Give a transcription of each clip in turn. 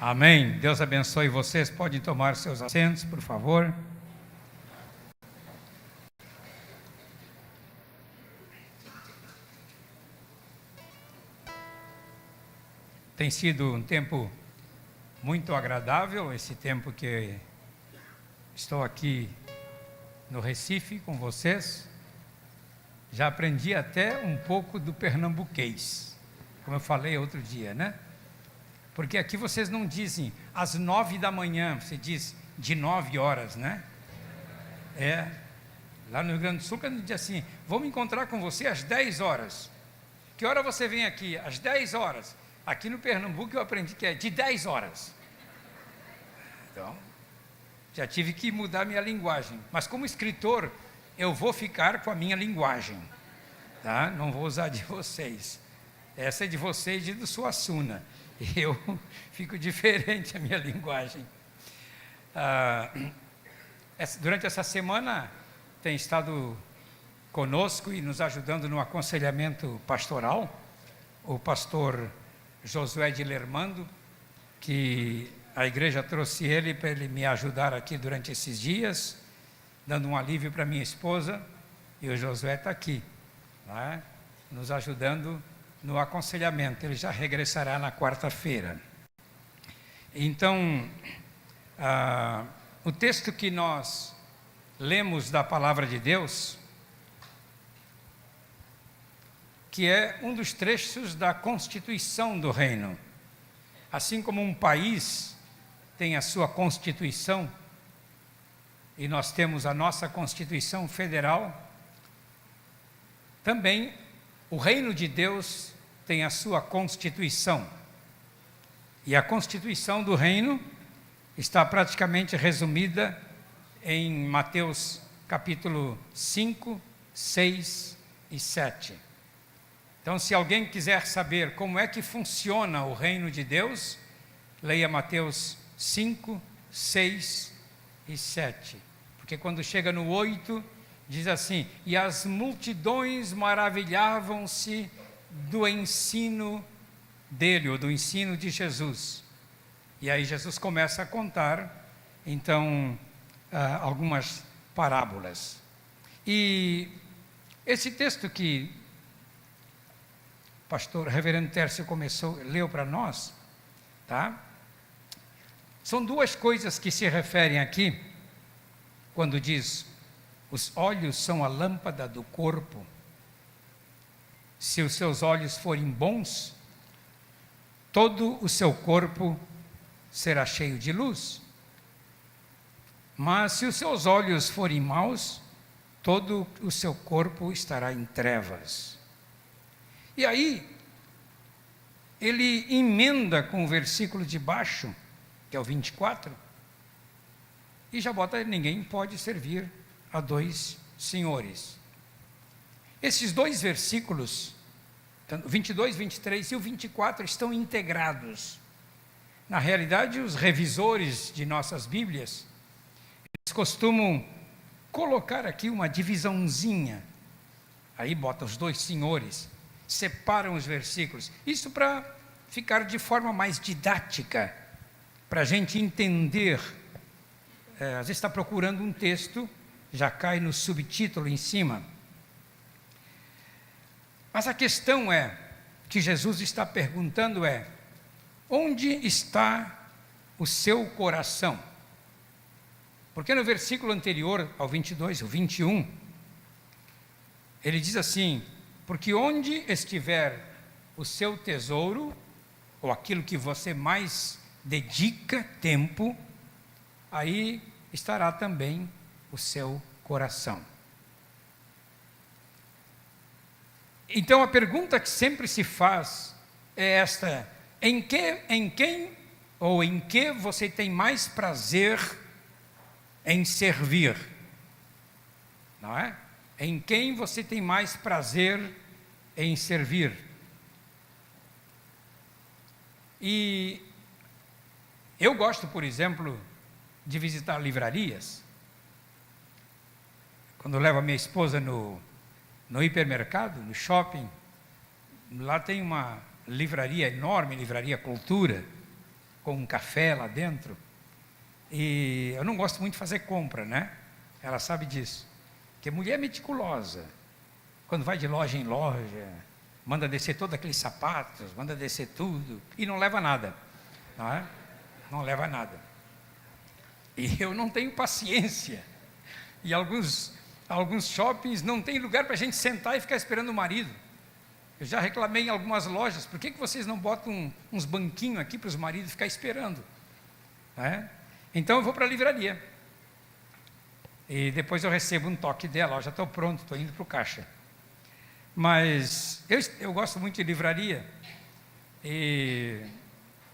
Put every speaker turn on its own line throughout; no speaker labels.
Amém. Deus abençoe vocês. Podem tomar seus assentos, por favor. Tem sido um tempo muito agradável, esse tempo que estou aqui no Recife com vocês. Já aprendi até um pouco do pernambuquês, como eu falei outro dia, né? Porque aqui vocês não dizem às 9 da manhã, você diz de 9 horas, né? Lá no Rio Grande do Sul, quando diz assim, vamos encontrar com você às 10 horas. Que hora você vem aqui? Às 10 horas. Aqui no Pernambuco eu aprendi que é de 10 horas. Então, já tive que mudar minha linguagem. Mas como escritor, eu vou ficar com a minha linguagem, tá? Não vou usar de vocês. Essa é de vocês e do Suassuna. Eu fico diferente a minha linguagem. Durante essa semana tem estado conosco e nos ajudando no aconselhamento pastoral o pastor Josué de Lermando, que a igreja trouxe ele para ele me ajudar aqui durante esses dias, dando um alívio para minha esposa, e o Josué está aqui, né, nos ajudando no aconselhamento. Ele já regressará na quarta-feira. Então, o texto que nós lemos da palavra de Deus, que é um dos trechos da Constituição do Reino. Assim como um país tem a sua Constituição, e nós temos a nossa Constituição Federal, também o Reino de Deus tem a sua Constituição. E a Constituição do Reino está praticamente resumida em Mateus capítulo 5, 6 e 7. Então, se alguém quiser saber como é que funciona o Reino de Deus, leia Mateus 5, 6 e 7. Porque quando chega no 8, diz assim, e as multidões maravilhavam-se do ensino dele, ou do ensino de Jesus. E aí Jesus começa a contar, então, algumas parábolas. E esse texto que o pastor reverendo Tércio leu para nós, tá? São duas coisas que se referem aqui, quando diz, os olhos são a lâmpada do corpo. Se os seus olhos forem bons, todo o seu corpo será cheio de luz. Mas se os seus olhos forem maus, todo o seu corpo estará em trevas. E aí, ele emenda com o versículo de baixo, que é o 24, e já bota, ninguém pode servir a dois senhores. Esses dois versículos, o 22, 23 e o 24, estão integrados. Na realidade, os revisores de nossas Bíblias, eles costumam colocar aqui uma divisãozinha, aí bota os dois senhores, separam os versículos, isso para ficar de forma mais didática, para a gente entender. Às vezes está procurando um texto, já cai no subtítulo em cima. Mas a questão que Jesus está perguntando onde está o seu coração? Porque no versículo anterior ao 22, o 21, ele diz assim, porque onde estiver o seu tesouro, ou aquilo que você mais dedica tempo, aí estará também o seu coração. Então a pergunta que sempre se faz é esta, em quem ou em que você tem mais prazer em servir? Não é? Em quem você tem mais prazer em servir? E eu gosto, por exemplo, de visitar livrarias. Quando eu levo a minha esposa no hipermercado, no shopping, lá tem uma livraria enorme, Livraria Cultura, com um café lá dentro. E eu não gosto muito de fazer compra, né? Ela sabe disso. Porque mulher é meticulosa. Quando vai de loja em loja, manda descer todos aqueles sapatos, manda descer tudo, e não leva nada. Não é? Não leva nada. E eu não tenho paciência. E alguns shoppings não tem lugar para a gente sentar e ficar esperando o marido. Eu já reclamei em algumas lojas, por que vocês não botam uns banquinhos aqui para os maridos ficar esperando? É? Então eu vou para a livraria. E depois eu recebo um toque dela, ó, já estou pronto, estou indo para o caixa. Mas eu gosto muito de livraria. E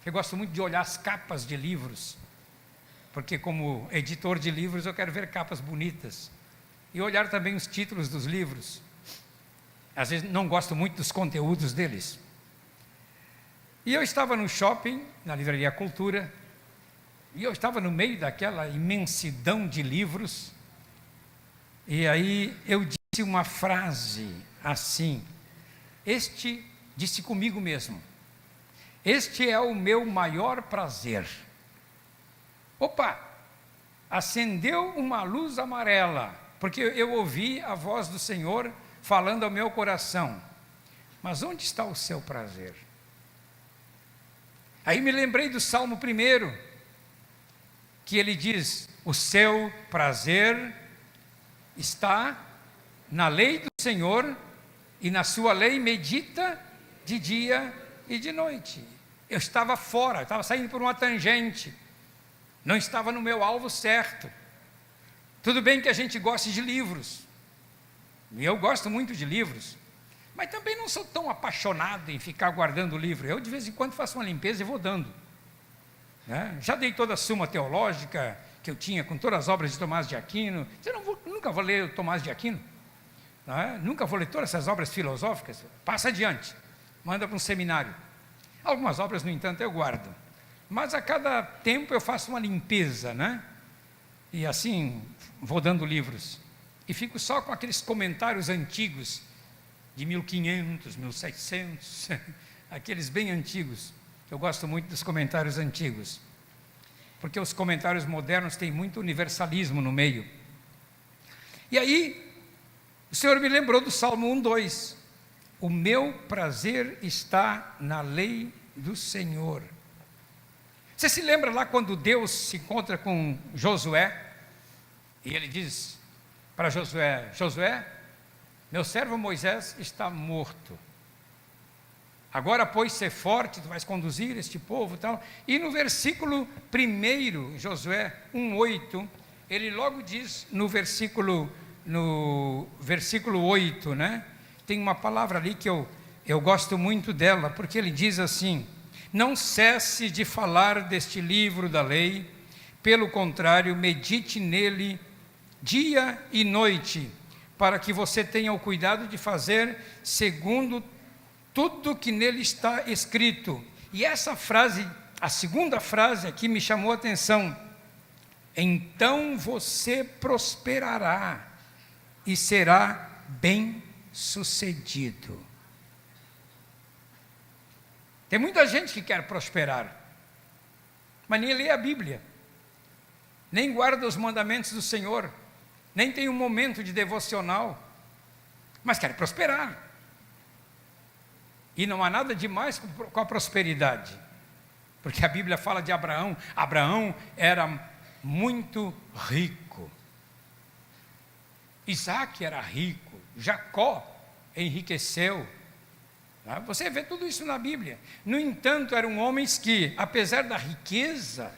eu gosto muito de olhar as capas de livros. Porque como editor de livros eu quero ver capas bonitas. E olhar também os títulos dos livros. Às vezes não gosto muito dos conteúdos deles. E eu estava no shopping, na Livraria Cultura, e eu estava no meio daquela imensidão de livros, e aí eu disse uma frase assim, disse comigo mesmo, este é o meu maior prazer. Opa, acendeu uma luz amarela, porque eu ouvi a voz do Senhor falando ao meu coração, mas onde está o seu prazer? Aí me lembrei do Salmo 1, que ele diz, o seu prazer está na lei do Senhor, e na sua lei medita de dia e de noite. Eu estava fora, eu estava saindo por uma tangente, não estava no meu alvo certo. Tudo bem que a gente goste de livros, e eu gosto muito de livros, mas também não sou tão apaixonado em ficar guardando o livro. Eu de vez em quando faço uma limpeza e vou dando, né? Já dei toda a Suma Teológica que eu tinha com todas as obras de Tomás de Aquino. Nunca vou ler o Tomás de Aquino, né? Nunca vou ler todas essas obras filosóficas. Passa adiante, manda para um seminário. Algumas obras, no entanto, eu guardo, mas a cada tempo eu faço uma limpeza, né? E assim vou dando livros. E fico só com aqueles comentários antigos, de 1500, 1700, aqueles bem antigos. Eu gosto muito dos comentários antigos, porque os comentários modernos têm muito universalismo no meio. E aí, o Senhor me lembrou do Salmo 1:2. O meu prazer está na lei do Senhor. Você se lembra lá quando Deus se encontra com Josué, e ele diz para Josué, Josué, meu servo Moisés está morto. Agora, pois, ser forte, tu vais conduzir este povo e tal. E no versículo 1, Josué 1:8, ele logo diz no versículo 8, né? Tem uma palavra ali que eu gosto muito dela, porque ele diz assim, não cesse de falar deste livro da lei, pelo contrário, medite nele dia e noite, para que você tenha o cuidado de fazer segundo tudo que nele está escrito. E essa frase, a segunda frase aqui me chamou a atenção. Então você prosperará e será bem-sucedido. Tem muita gente que quer prosperar, mas nem lê a Bíblia, nem guarda os mandamentos do Senhor, nem tem um momento de devocional, mas quer prosperar. E não há nada demais com a prosperidade, porque a Bíblia fala de Abraão. Abraão era muito rico, Isaac era rico, Jacó enriqueceu. Você vê tudo isso na Bíblia. No entanto, eram homens que, apesar da riqueza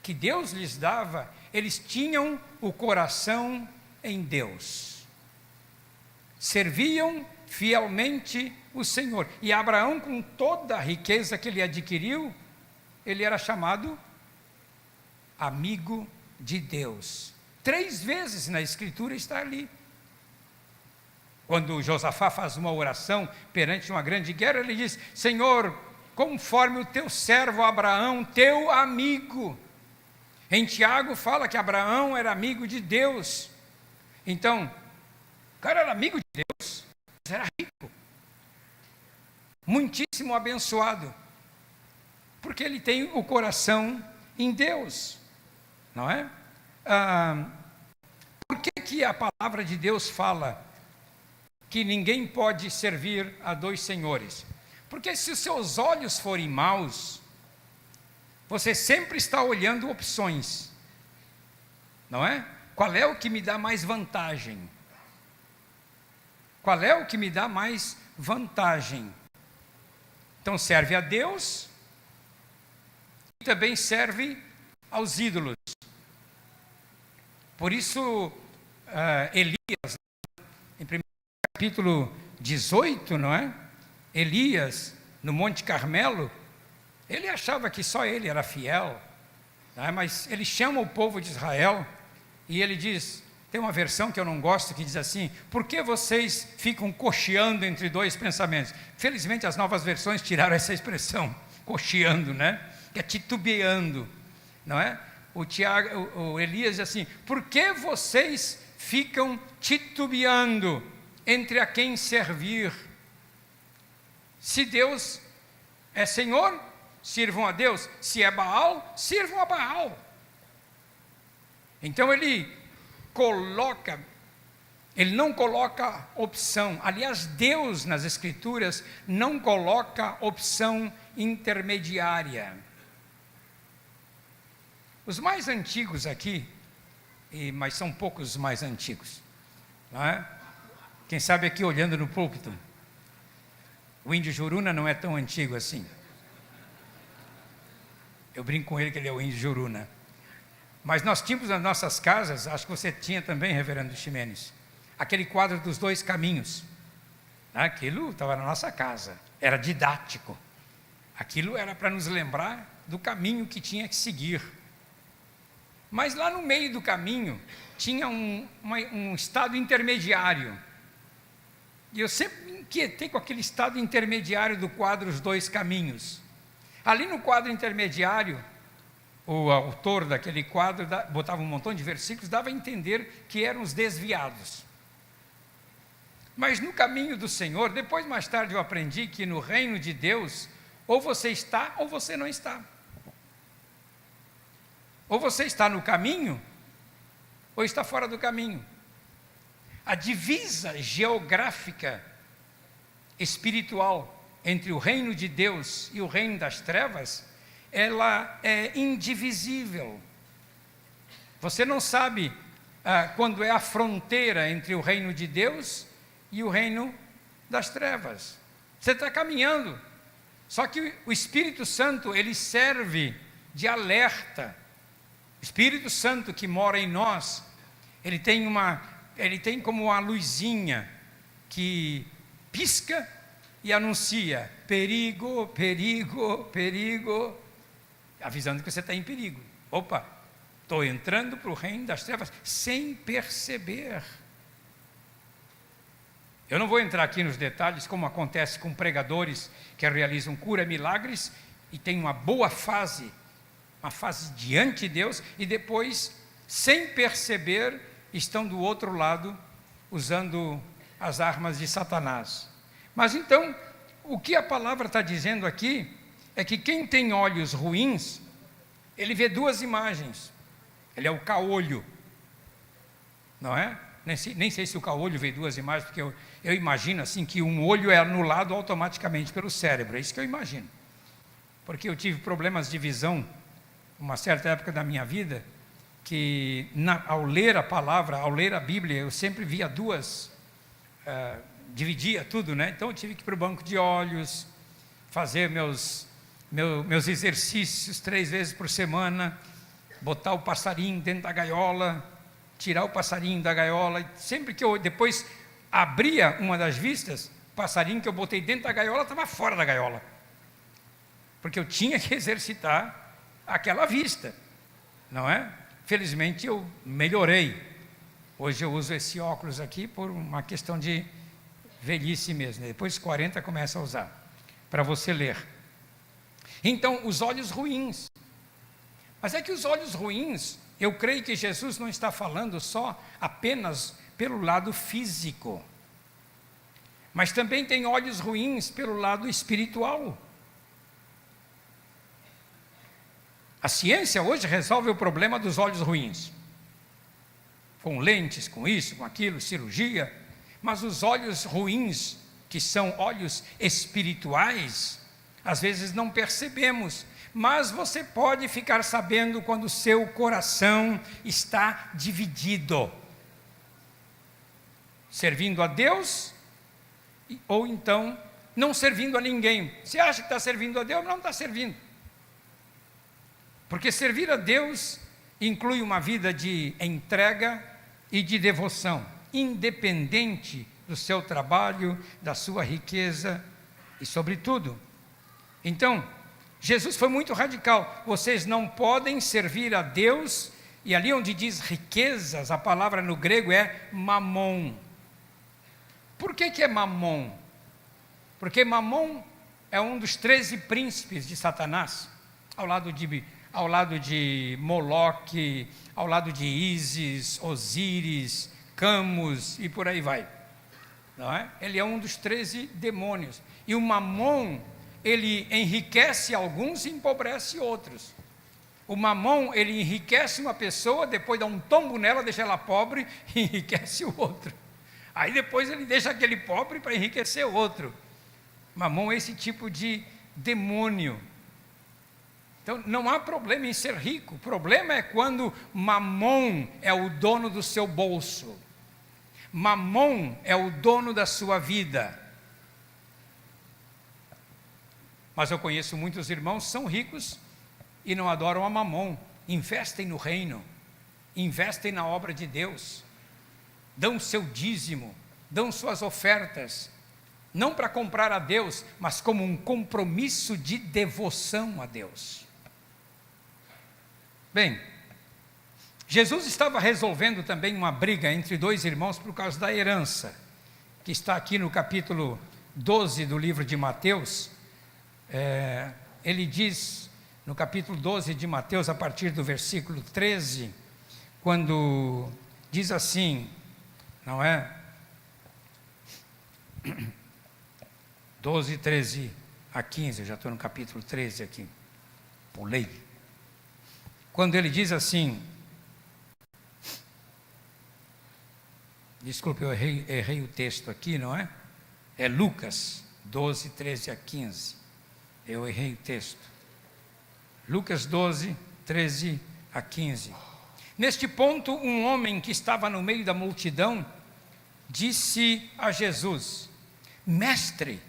que Deus lhes dava, eles tinham o coração em Deus, serviam fielmente o Senhor. E Abraão, com toda a riqueza que ele adquiriu, ele era chamado amigo de Deus. 3 vezes na Escritura está ali. Quando Josafá faz uma oração perante uma grande guerra, ele diz, Senhor, conforme o teu servo Abraão, teu amigo. Em Tiago fala que Abraão era amigo de Deus. Então, o cara era amigo de Deus, mas era rico, muitíssimo abençoado. Porque ele tem o coração em Deus, não é? Por que a palavra de Deus fala que ninguém pode servir a dois senhores? Porque se os seus olhos forem maus, você sempre está olhando opções, não é? Qual é o que me dá mais vantagem? Qual é o que me dá mais vantagem? Então serve a Deus e também serve aos ídolos. Por isso, Elias, em 1 capítulo 18, não é? Elias, no Monte Carmelo, ele achava que só ele era fiel, não é? Mas ele chama o povo de Israel e ele diz, tem uma versão que eu não gosto que diz assim, por que vocês ficam cocheando entre dois pensamentos? Felizmente as novas versões tiraram essa expressão, cocheando, né? Que é titubeando, não é? O Elias diz assim, por que vocês ficam titubeando entre a quem servir? Se Deus é Senhor, sirvam a Deus. Se é Baal, sirvam a Baal. Então ele não coloca opção. Aliás, Deus nas Escrituras não coloca opção intermediária. Os mais antigos aqui, mas são poucos os mais antigos, não é? Quem sabe aqui olhando no púlpito, o índio Juruna não é tão antigo assim. Eu brinco com ele que ele é o índio Juruna. Mas nós tínhamos nas nossas casas, acho que você tinha também, reverendo Ximenes, aquele quadro dos dois caminhos. Aquilo estava na nossa casa, era didático. Aquilo era para nos lembrar do caminho que tinha que seguir. Mas lá no meio do caminho tinha um estado intermediário. E eu sempre me inquietei com aquele estado intermediário do quadro Os Dois Caminhos. Ali no quadro intermediário, o autor daquele quadro botava um montão de versículos, dava a entender que eram os desviados. Mas no caminho do Senhor, depois mais tarde eu aprendi que no reino de Deus, ou você está ou você não está. Ou você está no caminho, ou está fora do caminho. A divisa geográfica, espiritual, entre o reino de Deus e o reino das trevas, ela é indivisível. Você não sabe quando é a fronteira entre o reino de Deus e o reino das trevas. Você está caminhando, só que o Espírito Santo, ele serve de alerta. O Espírito Santo que mora em nós, ele tem como uma luzinha que pisca e anuncia perigo, perigo, perigo, avisando que você está em perigo. Opa, estou entrando para o reino das trevas sem perceber. Eu não vou entrar aqui nos detalhes como acontece com pregadores que realizam cura, milagres e tem uma boa fase, uma fase diante de Deus e depois, sem perceber, estão do outro lado usando as armas de Satanás. Mas então, o que a palavra está dizendo aqui é que quem tem olhos ruins, ele vê duas imagens. Ele é o caolho, não é? Nem sei se o caolho vê duas imagens, porque eu imagino assim que um olho é anulado automaticamente pelo cérebro, é isso que eu imagino. Porque eu tive problemas de visão, uma certa época da minha vida, que ao ler a palavra, ao ler a Bíblia, eu sempre via duas, dividia tudo, né? Então eu tive que ir para o banco de olhos, fazer meus exercícios 3 vezes por semana, botar o passarinho dentro da gaiola, tirar o passarinho da gaiola, e sempre que eu depois abria uma das vistas, o passarinho que eu botei dentro da gaiola estava fora da gaiola, porque eu tinha que exercitar aquela vista, não é? Felizmente eu melhorei, hoje eu uso esse óculos aqui por uma questão de velhice mesmo, depois de 40 começa a usar, para você ler. Então, os olhos ruins, mas é que os olhos ruins, eu creio que Jesus não está falando só apenas pelo lado físico, mas também tem olhos ruins pelo lado espiritual. A ciência hoje resolve o problema dos olhos ruins, com lentes, com isso, com aquilo, cirurgia, mas os olhos ruins, que são olhos espirituais, às vezes não percebemos, mas você pode ficar sabendo quando o seu coração está dividido, servindo a Deus, ou então não servindo a ninguém. Você acha que está servindo a Deus, mas não está servindo. Porque servir a Deus inclui uma vida de entrega e de devoção, independente do seu trabalho, da sua riqueza e sobretudo. Então, Jesus foi muito radical. Vocês não podem servir a Deus, e ali onde diz riquezas, a palavra no grego é mamon. Por que é mamon? Porque mamon é um dos 13 príncipes de Satanás, ao lado de Moloque, ao lado de Ísis, Osíris, Camus e por aí vai. Não é? Ele é um dos 13 demônios. E o mamon, ele enriquece alguns e empobrece outros. O mamon, ele enriquece uma pessoa, depois dá um tombo nela, deixa ela pobre e enriquece o outro. Aí depois ele deixa aquele pobre para enriquecer o outro. Mamon é esse tipo de demônio. Então não há problema em ser rico, o problema é quando mamon é o dono do seu bolso. Mamon é o dono da sua vida. Mas eu conheço muitos irmãos que são ricos e não adoram a mamon. Investem no reino, investem na obra de Deus, dão seu dízimo, dão suas ofertas, não para comprar a Deus, mas como um compromisso de devoção a Deus. Bem, Jesus estava resolvendo também uma briga entre dois irmãos por causa da herança, que está aqui no capítulo 12 do livro de Mateus. Ele diz, no capítulo 12 de Mateus, a partir do versículo 13, quando diz assim, não é? 12, 13 a 15, eu já estou no capítulo 13 aqui, pulei. Quando ele diz assim, desculpe, eu errei o texto aqui, não é? É Lucas 12, 13 a 15, eu errei o texto. Lucas 12, 13 a 15. Neste ponto, um homem que estava no meio da multidão, disse a Jesus, mestre,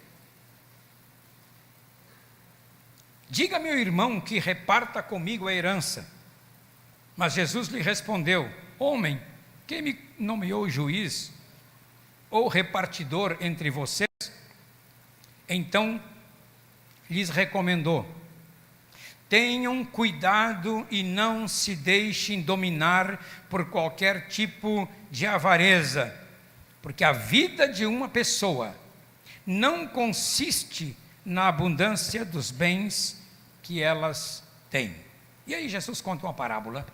diga meu irmão que reparta comigo a herança. Mas Jesus lhe respondeu, homem, quem me nomeou juiz ou repartidor entre vocês? Então lhes recomendou, tenham cuidado e não se deixem dominar por qualquer tipo de avareza, porque a vida de uma pessoa não consiste na abundância dos bens que elas têm. E aí Jesus conta uma parábola,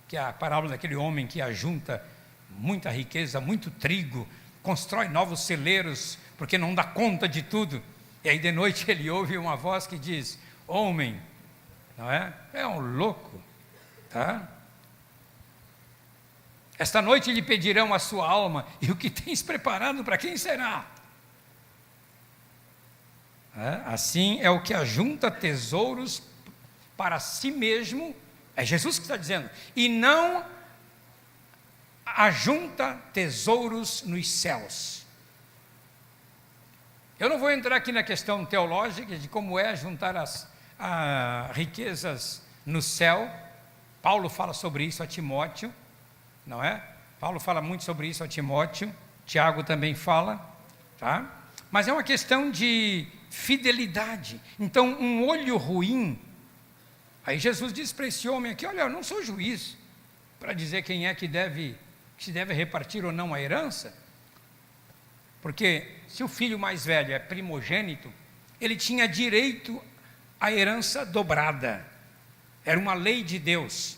que é a parábola daquele homem que ajunta muita riqueza, muito trigo, constrói novos celeiros, porque não dá conta de tudo. E aí de noite ele ouve uma voz que diz, homem, não é? É um louco, tá? Esta noite lhe pedirão a sua alma, e o que tens preparado para quem será? Assim é o que ajunta tesouros para si mesmo, é Jesus que está dizendo, e não ajunta tesouros nos céus. Eu não vou entrar aqui na questão teológica de como é juntar as riquezas no céu. Paulo fala sobre isso a Timóteo, não é? Paulo fala muito sobre isso a Timóteo, Tiago também fala, tá? Mas é uma questão de fidelidade. Então, um olho ruim, aí Jesus diz para esse homem aqui, olha, eu não sou juiz para dizer quem é que se deve repartir ou não a herança, porque se o filho mais velho é primogênito, ele tinha direito à herança dobrada, era uma lei de Deus.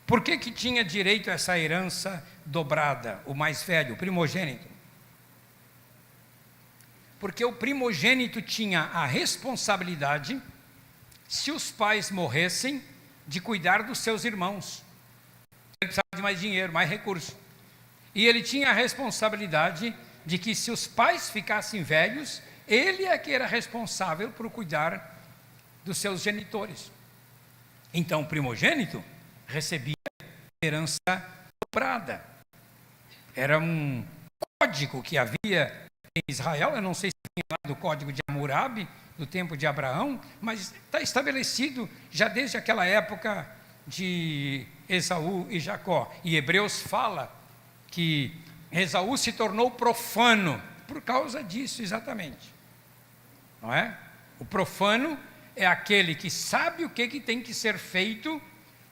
Por que tinha direito a essa herança dobrada, o mais velho, o primogênito? Porque o primogênito tinha a responsabilidade, se os pais morressem, de cuidar dos seus irmãos. Ele precisava de mais dinheiro, mais recursos. E ele tinha a responsabilidade de que, se os pais ficassem velhos, ele é que era responsável por cuidar dos seus genitores. Então, o primogênito recebia herança dobrada. Era um código que havia em Israel. Eu não sei se tem lá do código de Hammurabi, do tempo de Abraão, mas está estabelecido já desde aquela época de Esaú e Jacó. E Hebreus fala que Esaú se tornou profano por causa disso exatamente. Não é? O profano é aquele que sabe o que tem que ser feito,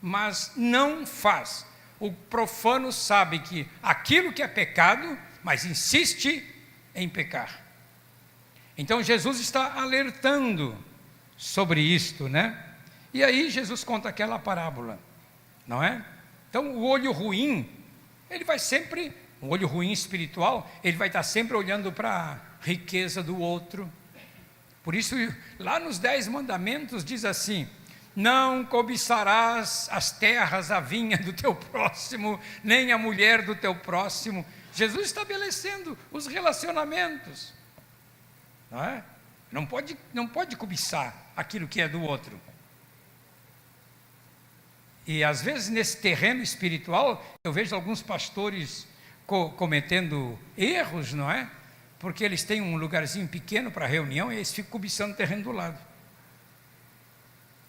mas não faz. O profano sabe que aquilo que é pecado, mas insiste em pecar. Então Jesus está alertando sobre isto, né? E aí Jesus conta aquela parábola, não é? Então o olho ruim, ele vai sempre, o olho ruim espiritual, ele vai estar sempre olhando para a riqueza do outro. Por isso, lá nos 10 mandamentos diz assim: não cobiçarás as terras, a vinha do teu próximo, nem a mulher do teu próximo. Jesus estabelecendo os relacionamentos, não é? Não pode cobiçar aquilo que é do outro. E às vezes nesse terreno espiritual, eu vejo alguns pastores cometendo erros, não é? Porque eles têm um lugarzinho pequeno para reunião e eles ficam cobiçando o terreno do lado.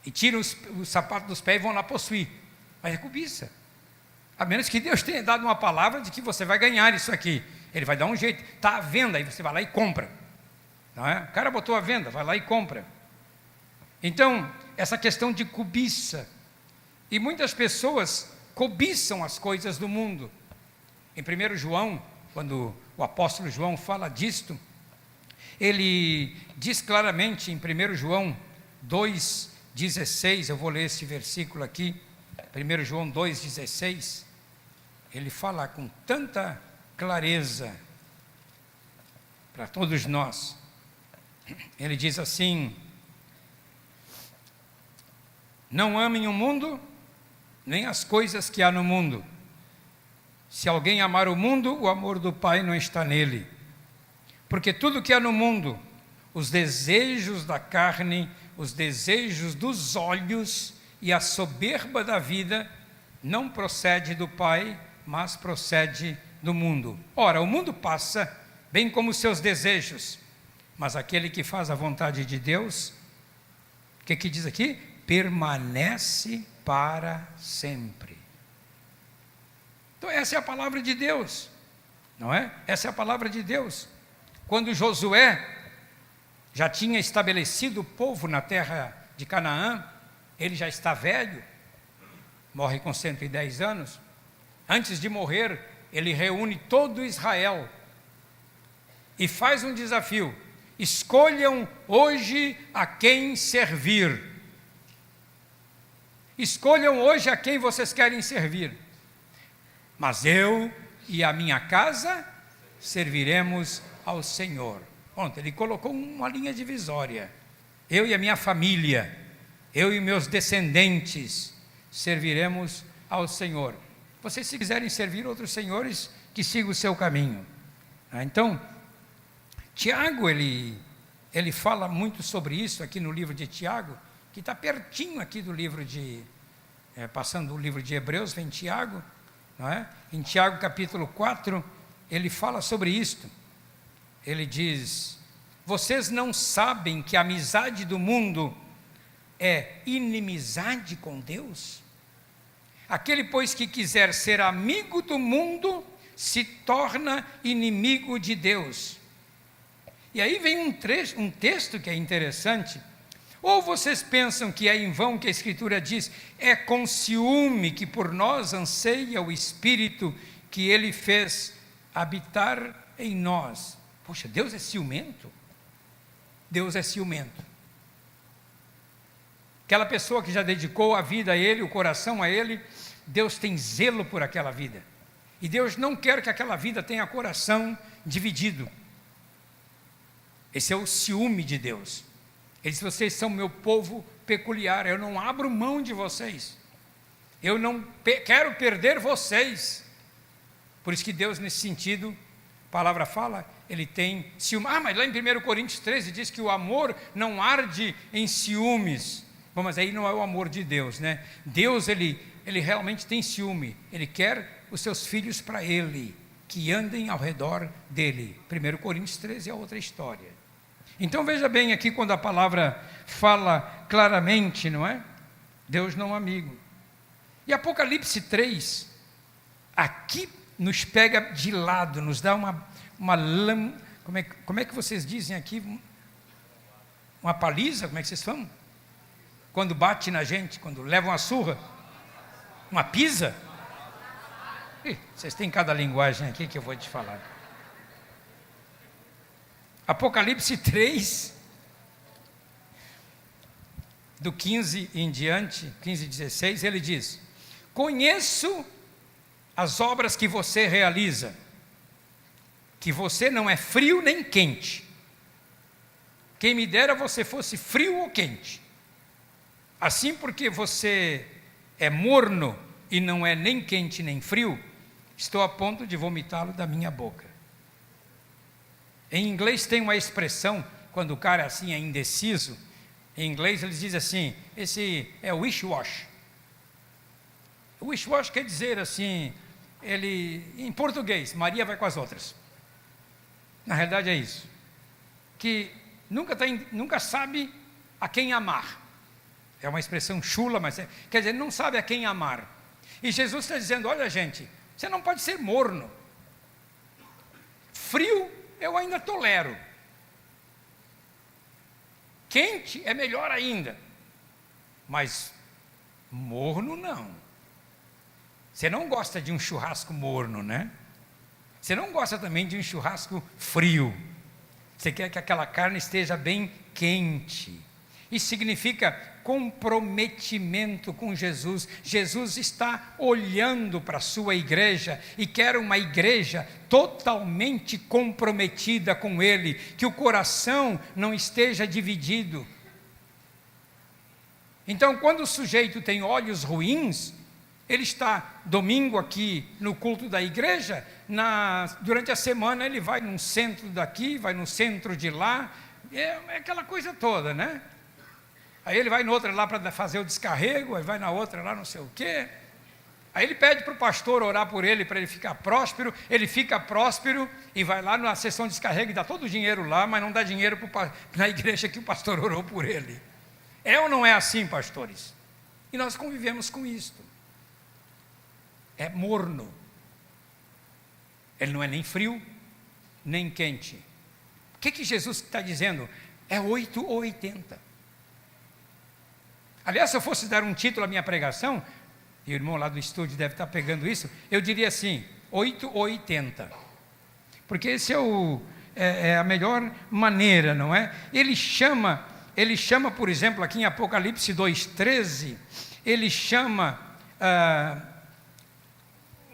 E tiram os sapatos dos pés e vão lá possuir. Mas é cobiça. A menos que Deus tenha dado uma palavra de que você vai ganhar isso aqui. Ele vai dar um jeito. Está à venda, aí você vai lá e compra. Não é? O cara botou à venda, vai lá e compra. Então, essa questão de cobiça. E muitas pessoas cobiçam as coisas do mundo. Em 1 João, quando o apóstolo João fala disto, ele diz claramente em 1 João 2,16, eu vou ler esse versículo aqui, 1 João 2,16, ele fala com tanta clareza para todos nós. Ele diz assim: não amem o mundo, nem as coisas que há no mundo. Se alguém amar o mundo, o amor do Pai não está nele. Porque tudo que há no mundo, os desejos da carne, os desejos dos olhos e a soberba da vida, não procede do Pai, mas procede do mundo. Ora, o mundo passa, bem como os seus desejos, mas aquele que faz a vontade de Deus, o que diz aqui? Permanece para sempre. Então essa é a palavra de Deus, não é? Essa é a palavra de Deus. Quando Josué já tinha estabelecido o povo na terra de Canaã, ele já está velho, morre com 110 anos. Antes de morrer, ele reúne todo Israel e faz um desafio: escolham hoje a quem servir. Escolham hoje a quem vocês querem servir. Mas eu e a minha casa serviremos ao Senhor. Pronto, ele colocou uma linha divisória. Eu e a minha família, eu e meus descendentes serviremos ao Senhor. Vocês, se quiserem servir outros senhores, que sigam o seu caminho. Então, Tiago, ele fala muito sobre isso aqui no livro de Tiago, que está pertinho aqui do livro de, passando o livro de Hebreus, vem Tiago, não é? Em Tiago capítulo 4, ele fala sobre isto. Ele diz: vocês não sabem que a amizade do mundo é inimizade com Deus? Aquele, pois, que quiser ser amigo do mundo, se torna inimigo de Deus. E aí vem um texto que é interessante. Ou vocês pensam que é em vão que a Escritura diz: é com ciúme que por nós anseia o Espírito que Ele fez habitar em nós? Poxa, Deus é ciumento? Deus é ciumento. Aquela pessoa que já dedicou a vida a Ele, o coração a Ele, Deus tem zelo por aquela vida. E Deus não quer que aquela vida tenha coração dividido. Esse é o ciúme de Deus. Ele diz: vocês são meu povo peculiar, eu não abro mão de vocês, eu não quero perder vocês. Por isso que Deus, nesse sentido, a palavra fala, ele tem ciúme. Mas lá em 1 Coríntios 13 diz que o amor não arde em ciúmes. Bom, mas aí não é o amor de Deus, né? Deus, ele realmente tem ciúme, ele quer os seus filhos para ele, que andem ao redor dele. 1 Coríntios 13 é outra história. Então veja bem aqui quando a palavra fala claramente, não é? Deus não é amigo. E Apocalipse 3, aqui nos pega de lado, nos dá como é que vocês dizem aqui? Uma paliza, como é que vocês falam? Quando bate na gente, quando leva uma surra? Uma pisa? Vocês têm cada linguagem aqui que eu vou te falar. Apocalipse 3, do 15 em diante, 15 e 16, ele diz: conheço as obras que você realiza, que você não é frio nem quente. Quem me dera você fosse frio ou quente. Assim, porque você é morno e não é nem quente nem frio, estou a ponto de vomitá-lo da minha boca. Em inglês tem uma expressão, quando o cara assim é indeciso, em inglês eles dizem assim, esse é o wish-wash. O wish-wash quer dizer assim, em português, Maria vai com as outras. Na realidade é isso, que nunca sabe a quem amar. É uma expressão chula, mas quer dizer, não sabe a quem amar. E Jesus está dizendo, olha gente, você não pode ser morno. Frio eu ainda tolero. Quente é melhor ainda. Mas morno não. Você não gosta de um churrasco morno, né? Você não gosta também de um churrasco frio. Você quer que aquela carne esteja bem quente. Isso significa comprometimento com Jesus. Jesus está olhando para a sua igreja e quer uma igreja totalmente comprometida com Ele, que o coração não esteja dividido. Então, quando o sujeito tem olhos ruins, ele está domingo aqui no culto da igreja, durante a semana ele vai num centro daqui, vai no centro de lá, é aquela coisa toda, né? Aí ele vai na outra lá para fazer o descarrego, aí vai na outra lá não sei o quê. Aí ele pede para o pastor orar por ele, para ele ficar próspero, ele fica próspero e vai lá na sessão de descarrego e dá todo o dinheiro lá, mas não dá dinheiro na igreja que o pastor orou por ele. É ou não é assim, pastores? E nós convivemos com isto. É morno. Ele não é nem frio, nem quente. O que Jesus está dizendo? É 8 ou 80. Aliás, se eu fosse dar um título à minha pregação, e o irmão lá do estúdio deve estar pegando isso, eu diria assim, 8 ou 80. Porque esse é a melhor maneira, não é? Ele chama, por exemplo, aqui em Apocalipse 2,13, ele chama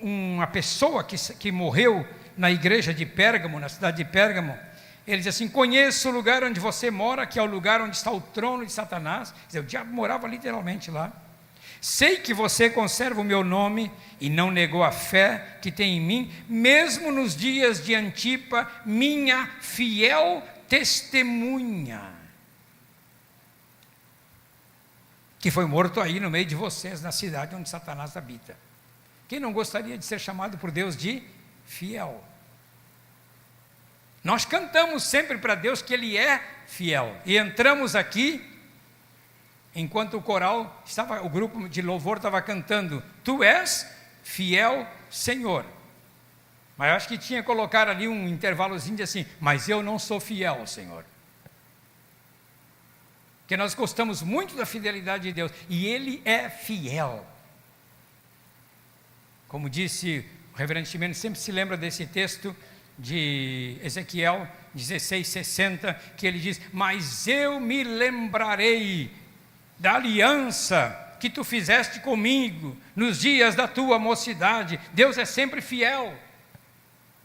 uma pessoa que morreu na igreja de Pérgamo, na cidade de Pérgamo. Ele diz assim, conheço o lugar onde você mora, que é o lugar onde está o trono de Satanás. Quer dizer, o diabo morava literalmente lá. Sei que você conserva o meu nome e não negou a fé que tem em mim, mesmo nos dias de Antipa, minha fiel testemunha, que foi morto aí no meio de vocês, na cidade onde Satanás habita. Quem não gostaria de ser chamado por Deus de fiel? Nós cantamos sempre para Deus que Ele é fiel. E entramos aqui, enquanto o grupo de louvor estava cantando, Tu és fiel, Senhor. Mas eu acho que tinha que colocar ali um intervalozinho de assim, mas eu não sou fiel, Senhor. Porque nós gostamos muito da fidelidade de Deus, e Ele é fiel. Como disse o reverendo Ximeno, sempre se lembra desse texto de Ezequiel 16:60, que ele diz, mas eu me lembrarei da aliança que tu fizeste comigo nos dias da tua mocidade. Deus é sempre fiel,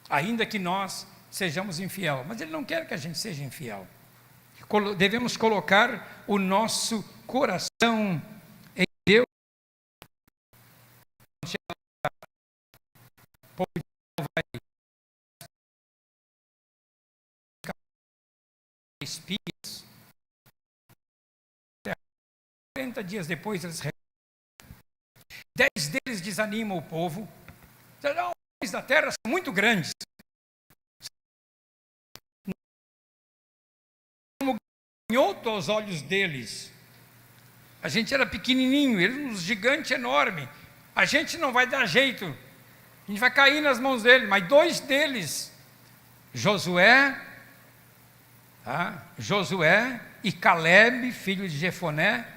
ainda que nós sejamos infiel, mas Ele não quer que a gente seja infiel. Devemos colocar o nosso coração em Deus. O povo de Israel vai espias. 40 dias depois, 10 deles desanimam o povo. Os homens da terra são muito grandes. Como gafanhoto aos olhos deles. A gente era pequenininho, eles um gigante enorme. A gente não vai dar jeito. A gente vai cair nas mãos deles. Mas 2 deles, Josué e Caleb, filho de Jefoné,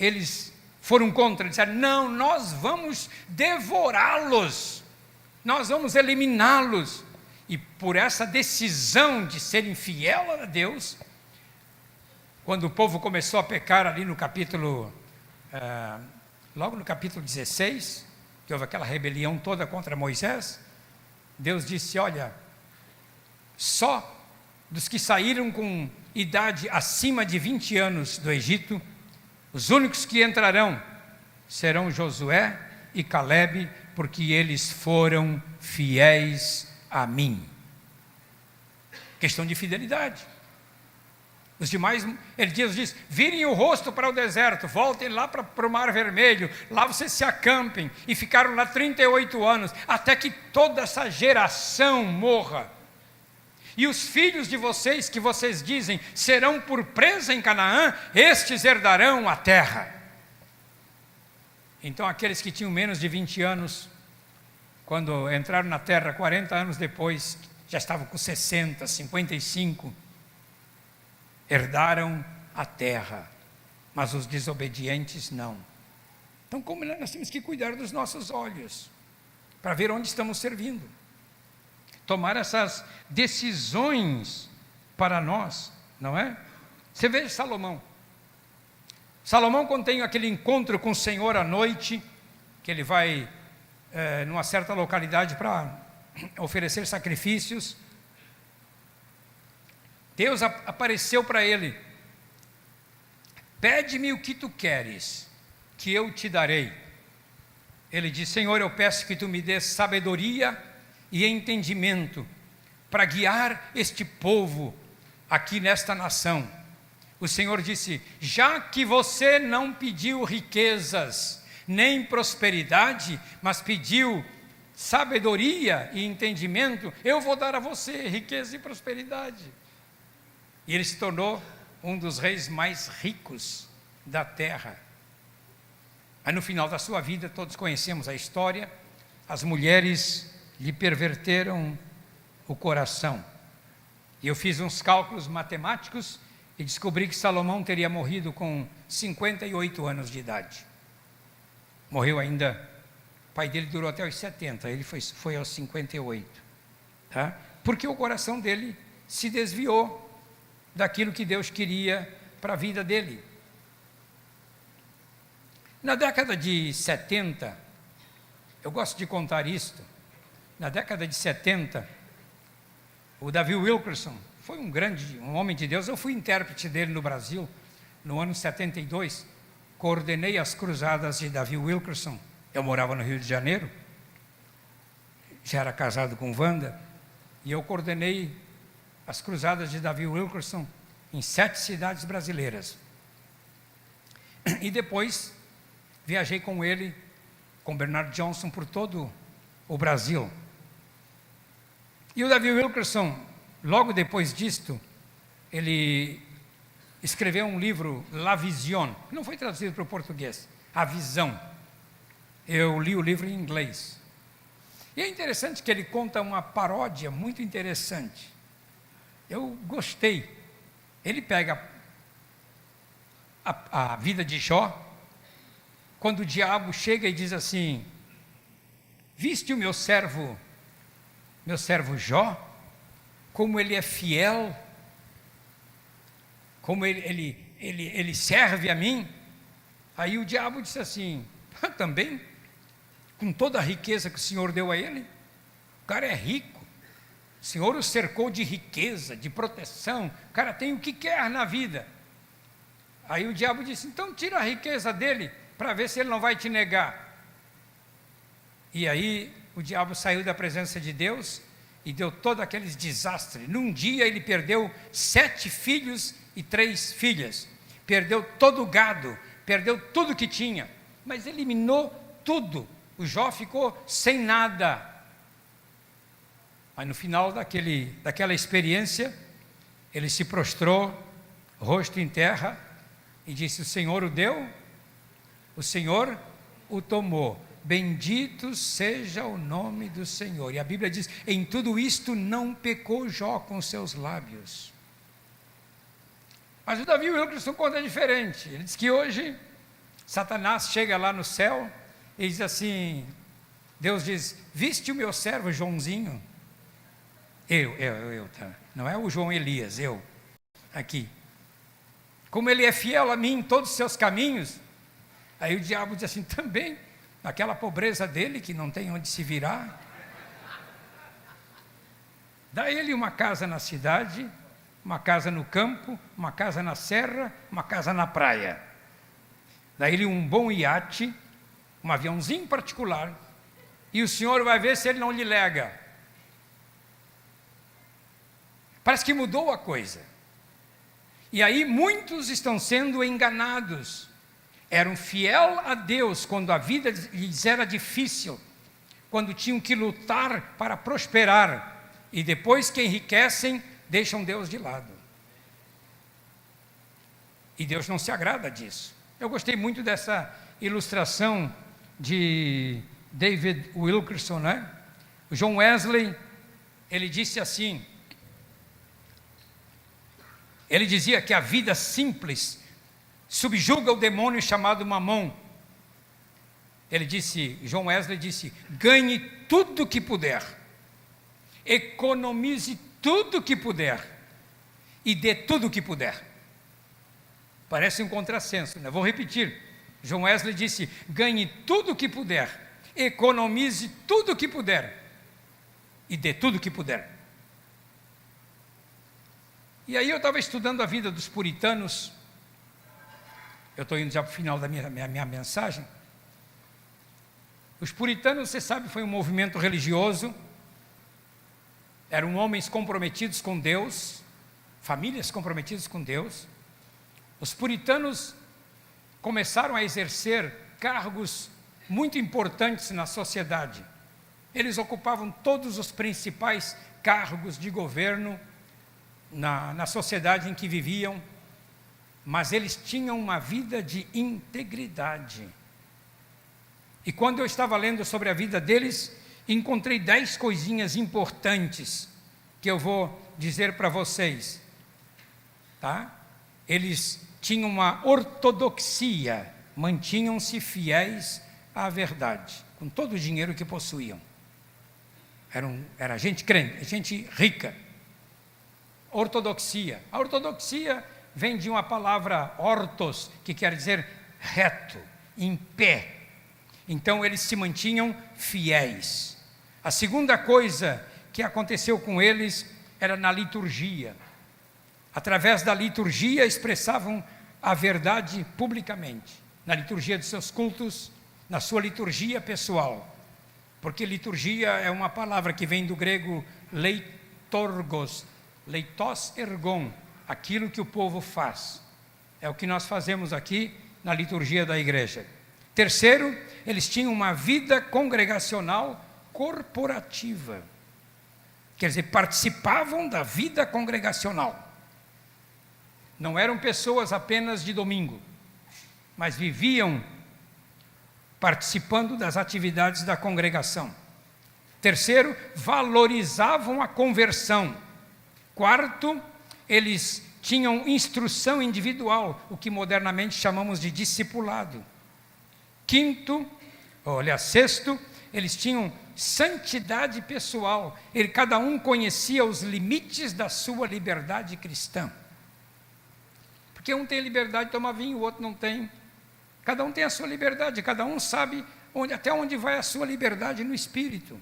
eles foram contra, disseram: não, nós vamos devorá-los, nós vamos eliminá-los. E por essa decisão de serem fiel a Deus, quando o povo começou a pecar ali no capítulo, logo no capítulo 16, que houve aquela rebelião toda contra Moisés, Deus disse: olha, só dos que saíram com idade acima de 20 anos do Egito, os únicos que entrarão serão Josué e Caleb, porque eles foram fiéis a mim. Questão de fidelidade. Os demais, Deus diz: virem o rosto para o deserto, voltem lá para o Mar Vermelho, lá vocês se acampem. E ficaram lá 38 anos, até que toda essa geração morra. E os filhos de vocês, que vocês dizem serão por presa em Canaã, estes herdarão a terra. Então aqueles que tinham menos de 20 anos, quando entraram na terra 40 anos depois, já estavam com 60, 55, herdaram a terra, mas os desobedientes não. Então, como nós temos que cuidar dos nossos olhos, para ver onde estamos servindo, tomar essas decisões para nós, não é? Você veja Salomão, quando tem aquele encontro com o Senhor à noite, que ele vai numa certa localidade para oferecer sacrifícios, Deus apareceu para ele: pede-me o que tu queres, que eu te darei. Ele disse: Senhor, eu peço que tu me dês sabedoria e entendimento para guiar este povo aqui nesta nação. O Senhor disse: já que você não pediu riquezas nem prosperidade, mas pediu sabedoria e entendimento, eu vou dar a você riqueza e prosperidade. E ele se tornou um dos reis mais ricos da terra. Aí no final da sua vida, todos conhecemos a história, as mulheres lhe perverteram o coração. E eu fiz uns cálculos matemáticos e descobri que Salomão teria morrido com 58 anos de idade. Morreu ainda, o pai dele durou até os 70, ele foi aos 58. Tá? Porque o coração dele se desviou daquilo que Deus queria para a vida dele. Na década de 70, eu gosto de contar isto, na década de 70, o Davi Wilkerson foi um homem de Deus. Eu fui intérprete dele no Brasil, no ano 72, coordenei as cruzadas de Davi Wilkerson. Eu morava no Rio de Janeiro, já era casado com Wanda, e eu coordenei as cruzadas de Davi Wilkerson em 7 cidades brasileiras. E depois viajei com ele, com Bernard Johnson, por todo o Brasil. E o Davi Wilkerson, logo depois disto, ele escreveu um livro, La Vision, que não foi traduzido para o português, A Visão. Eu li o livro em inglês. E é interessante que ele conta uma paródia muito interessante. Eu gostei. Ele pega a vida de Jó, quando o diabo chega e diz assim: viste o meu servo Jó, como ele é fiel, como ele serve a mim. Aí o diabo disse assim: também, com toda a riqueza que o Senhor deu a ele, o cara é rico, O Senhor o cercou de riqueza, de proteção. O cara tem o que quer na vida. Aí o diabo disse, então tira a riqueza dele, para ver se ele não vai te negar. E aí o diabo saiu da presença de Deus e deu todo aqueles desastres. Num dia ele perdeu 7 filhos e 3 filhas. Perdeu todo o gado, perdeu tudo que tinha. Mas eliminou tudo. O Jó ficou sem nada. Mas no final daquela experiência, ele se prostrou, rosto em terra, e disse, o Senhor o deu, o Senhor o tomou. Bendito seja o nome do Senhor. E a Bíblia diz, em tudo isto não pecou Jó com seus lábios. Mas o Davi Wilkerson conta diferente. Ele diz que hoje, Satanás chega lá no céu e diz assim, Deus diz, viste o meu servo Joãozinho? Tá? Não é o João Elias, eu, aqui. Como ele é fiel a mim em todos os seus caminhos. Aí o diabo diz assim, também, naquela pobreza dele, que não tem onde se virar. Dá ele uma casa na cidade, uma casa no campo, uma casa na serra, uma casa na praia. Dá ele um bom iate, um aviãozinho particular, e o Senhor vai ver se ele não lhe lega. Parece que mudou a coisa. E aí muitos estão sendo enganados. Eram fiel a Deus quando a vida lhes era difícil, quando tinham que lutar para prosperar, e depois que enriquecem, deixam Deus de lado. E Deus não se agrada disso. Eu gostei muito dessa ilustração de David Wilkerson, né? O John Wesley, ele disse assim, ele dizia que a vida simples subjuga o demônio chamado Mamon. Ele disse, John Wesley disse, ganhe tudo que puder, economize tudo que puder e dê tudo que puder. Parece um contrassenso, né? Vou repetir. John Wesley disse, ganhe tudo que puder, economize tudo que puder e dê tudo que puder. E aí eu estava estudando a vida dos puritanos. Eu estou indo já para o final da minha mensagem. Os puritanos, você sabe, foi um movimento religioso. Eram homens comprometidos com Deus, famílias comprometidas com Deus. Os puritanos começaram a exercer cargos muito importantes na sociedade. Eles ocupavam todos os principais cargos de governo na sociedade em que viviam, mas eles tinham uma vida de integridade. E quando eu estava lendo sobre a vida deles, encontrei 10 coisinhas importantes que eu vou dizer para vocês, tá? Eles tinham uma ortodoxia, mantinham-se fiéis à verdade, com todo o dinheiro que possuíam. Era gente crente, gente rica. Ortodoxia. A ortodoxia vem de uma palavra ortos, que quer dizer reto, em pé. Então eles se mantinham fiéis. A segunda coisa que aconteceu com eles era na liturgia. Através da liturgia expressavam a verdade publicamente, na liturgia dos seus cultos, na sua liturgia pessoal. Porque liturgia é uma palavra que vem do grego leitorgos, leitos ergon, aquilo que o povo faz. É o que nós fazemos aqui na liturgia da igreja. Terceiro, eles tinham uma vida congregacional corporativa. Quer dizer, participavam da vida congregacional. Não eram pessoas apenas de domingo, mas viviam participando das atividades da congregação. Terceiro, valorizavam a conversão. Quarto, eles tinham instrução individual, o que modernamente chamamos de discipulado. Sexto, eles tinham santidade pessoal. Cada um conhecia os limites da sua liberdade cristã. Porque um tem liberdade de tomar vinho, o outro não tem. Cada um tem a sua liberdade, cada um sabe até onde vai a sua liberdade no espírito.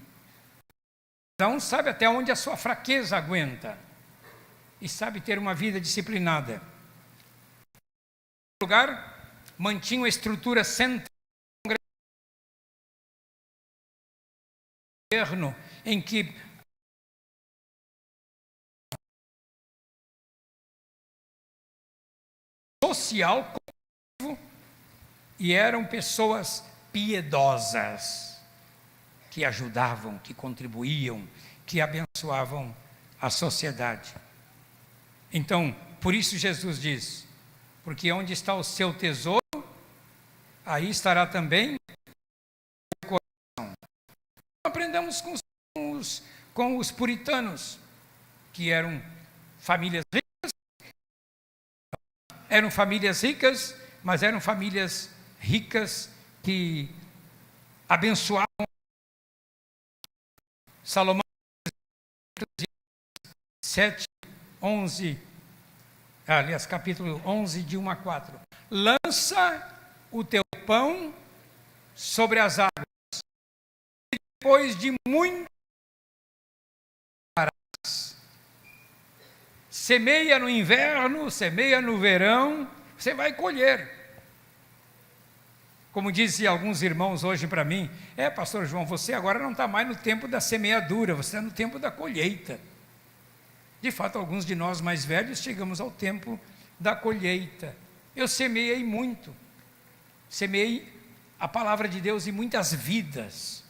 Cada um sabe até onde a sua fraqueza aguenta e sabe ter uma vida disciplinada. Em lugar, mantinha uma estrutura central em que social e eram pessoas piedosas que ajudavam, que contribuíam, que abençoavam a sociedade. Então, por isso Jesus diz: porque onde está o seu tesouro, aí estará também o coração. Aprendemos com os puritanos, que eram famílias ricas, mas eram famílias ricas que abençoavam. Salomão 7, 11, aliás, capítulo 11, de 1 a 4. Lança o teu pão sobre as águas, e depois de muito semeia no inverno, semeia no verão, você vai colher. Como dizem alguns irmãos hoje para mim: pastor João, você agora não está mais no tempo da semeadura, você está no tempo da colheita. De fato, alguns de nós mais velhos chegamos ao tempo da colheita. Eu semeei muito, semeei a palavra de Deus em muitas vidas,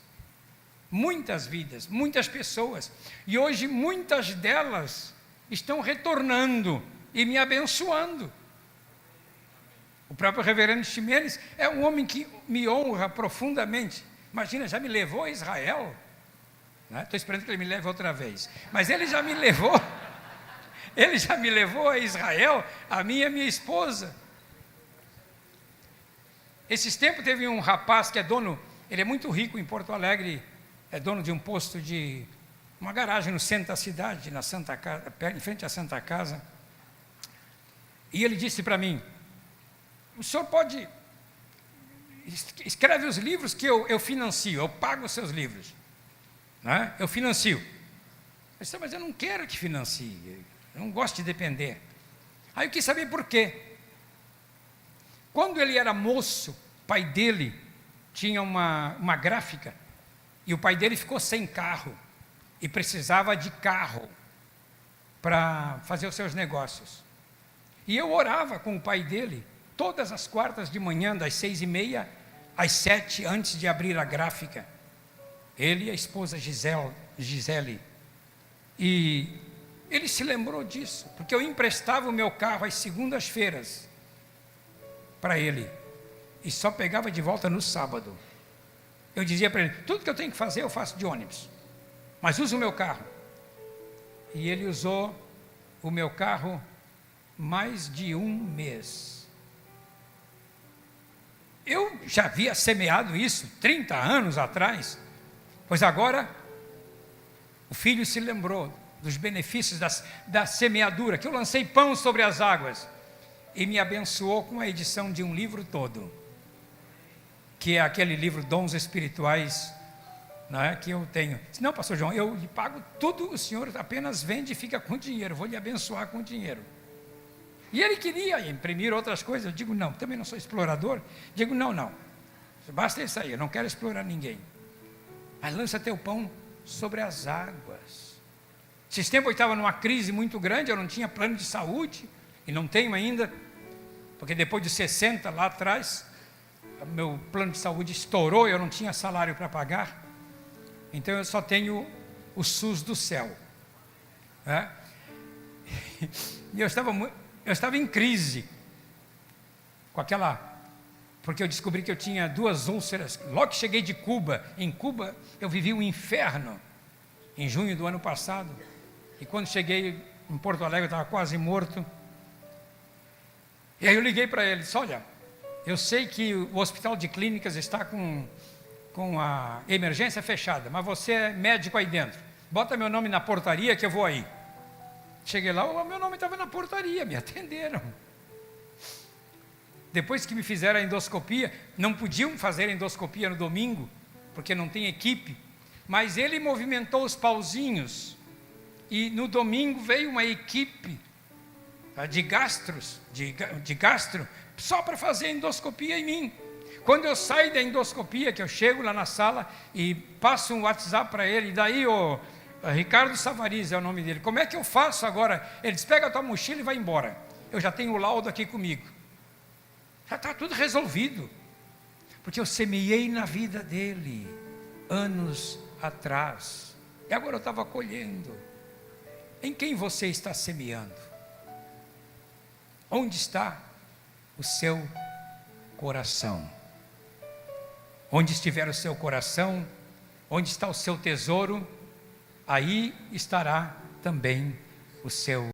muitas pessoas, e hoje muitas delas estão retornando e me abençoando. O próprio reverendo Ximenes é um homem que me honra profundamente. Imagina, já me levou a Israel, né? Estou esperando que ele me leve outra vez, mas ele já me levou a Israel, a mim e a minha esposa. Esses tempos teve um rapaz que é dono, ele é muito rico em Porto Alegre, é dono de um posto de uma garagem no centro da cidade, na Santa Casa, em frente à Santa Casa. E ele disse para mim: o senhor pode, escreve os livros que eu financio, eu pago os seus livros, né? Eu financio. Eu disse: mas eu não quero que financie, eu não gosto de depender. Aí eu quis saber por quê. Quando ele era moço, o pai dele tinha uma gráfica, e o pai dele ficou sem carro, e precisava de carro para fazer os seus negócios. E eu orava com o pai dele, todas as quartas de manhã, das 6:30 às 7, antes de abrir a gráfica. Ele e a esposa Gisele. E ele se lembrou disso, porque eu emprestava o meu carro às segundas-feiras para ele, e só pegava de volta no sábado. Eu dizia para ele: tudo que eu tenho que fazer eu faço de ônibus, mas usa o meu carro. E ele usou o meu carro mais de um mês. Eu já havia semeado isso 30 anos atrás, pois agora o filho se lembrou dos benefícios da semeadura, que eu lancei pão sobre as águas, e me abençoou com a edição de um livro todo, que é aquele livro Dons Espirituais, não é, que eu tenho. Não, pastor João, eu lhe pago tudo, o senhor apenas vende e fica com dinheiro, vou lhe abençoar com dinheiro. E ele queria imprimir outras coisas. Eu digo: não, também não sou explorador. Digo: não, basta isso aí, eu não quero explorar ninguém. Mas lança teu pão sobre as águas. Esses tempos eu estava numa crise muito grande, eu não tinha plano de saúde, e não tenho ainda, porque depois de 60 lá atrás, meu plano de saúde estourou, eu não tinha salário para pagar, então eu só tenho o SUS do céu, né? E eu estava em crise, com aquela, porque eu descobri que eu tinha 2 úlceras, logo que cheguei de Cuba. Em Cuba eu vivi um inferno, em junho do ano passado, e quando cheguei em Porto Alegre eu estava quase morto. E aí eu liguei para ele, disse: olha, eu sei que o hospital de clínicas está com a emergência fechada, mas você é médico aí dentro, bota meu nome na portaria que eu vou aí. Cheguei lá, o meu nome estava na portaria, me atenderam. Depois que me fizeram a endoscopia, não podiam fazer a endoscopia no domingo, porque não tem equipe, Mas ele movimentou os pauzinhos, e no domingo veio uma equipe de gastro, só para fazer endoscopia em mim. Quando eu saio da endoscopia, que eu chego lá na sala e passo um WhatsApp para ele, e daí o Ricardo Savariz é o nome dele, como é que eu faço agora? Ele diz, pega a tua mochila e vai embora. Eu já tenho o laudo aqui comigo. Já está tudo resolvido. Porque eu semeei na vida dele, anos atrás. E agora eu estava colhendo. Em quem você está semeando? Onde está o seu coração? Onde estiver o seu coração, onde está o seu tesouro, aí estará também o seu